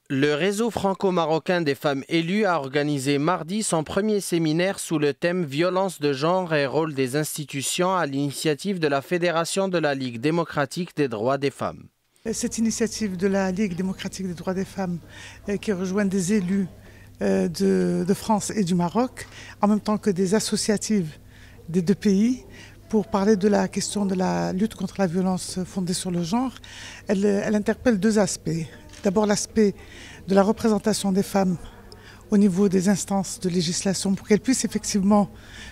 Le réseau franco-marocain des femmes élues a organisé mardi son premier séminaire sous le thème « Violence de genre et rôle des institutions » à l'initiative de la Fédération de la Ligue démocratique des droits des femmes. Cette initiative de la Ligue démocratique des droits des femmes qui rejoint des élus de France et du Maroc, en même temps que des associatives des deux pays, pour parler de la question de la lutte contre la violence fondée sur le genre. Elle interpelle deux aspects. D'abord l'aspect de la représentation des femmes au niveau des instances de législation pour qu'elles puissent effectivement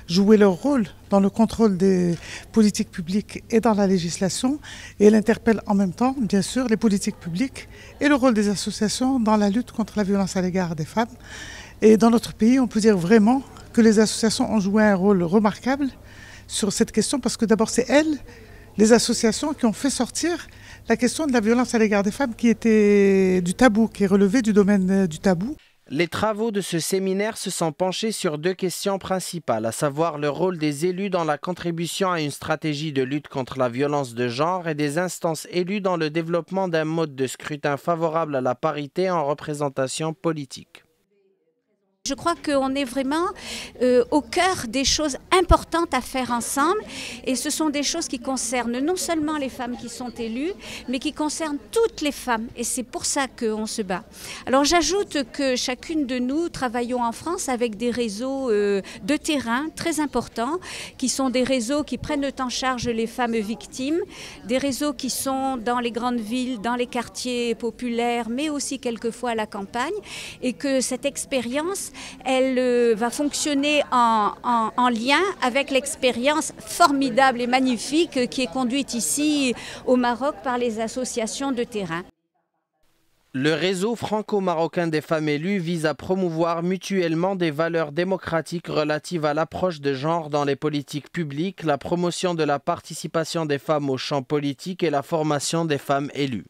jouer leur rôle dans le contrôle des politiques publiques et dans la législation. Et elle interpelle en même temps, bien sûr, les politiques publiques et le rôle des associations dans la lutte contre la violence à l'égard des femmes. Et dans notre pays, on peut dire vraiment que les associations ont joué un rôle remarquable sur cette question parce que d'abord c'est elles, les associations, qui ont fait sortir la question de la violence à l'égard des femmes qui était du tabou, qui est relevée du domaine du tabou. Les travaux de ce séminaire se sont penchés sur deux questions principales, à savoir le rôle des élus dans la contribution à une stratégie de lutte contre la violence de genre et des instances élues dans le développement d'un mode de scrutin favorable à la parité en représentation politique. Je crois qu'on est vraiment au cœur des choses importantes à faire ensemble et ce sont des choses qui concernent non seulement les femmes qui sont élues, mais qui concernent toutes les femmes et c'est pour ça qu'on se bat. Alors j'ajoute que chacune de nous travaillons en France avec des réseaux de terrain très importants qui sont des réseaux qui prennent en charge les femmes victimes, des réseaux qui sont dans les grandes villes, dans les quartiers populaires, mais aussi quelquefois à la campagne et que cette expérience elle va fonctionner en lien avec l'expérience formidable et magnifique qui est conduite ici au Maroc par les associations de terrain. Le réseau franco-marocain des femmes élues vise à promouvoir mutuellement des valeurs démocratiques relatives à l'approche de genre dans les politiques publiques, la promotion de la participation des femmes au champ politique et la formation des femmes élues.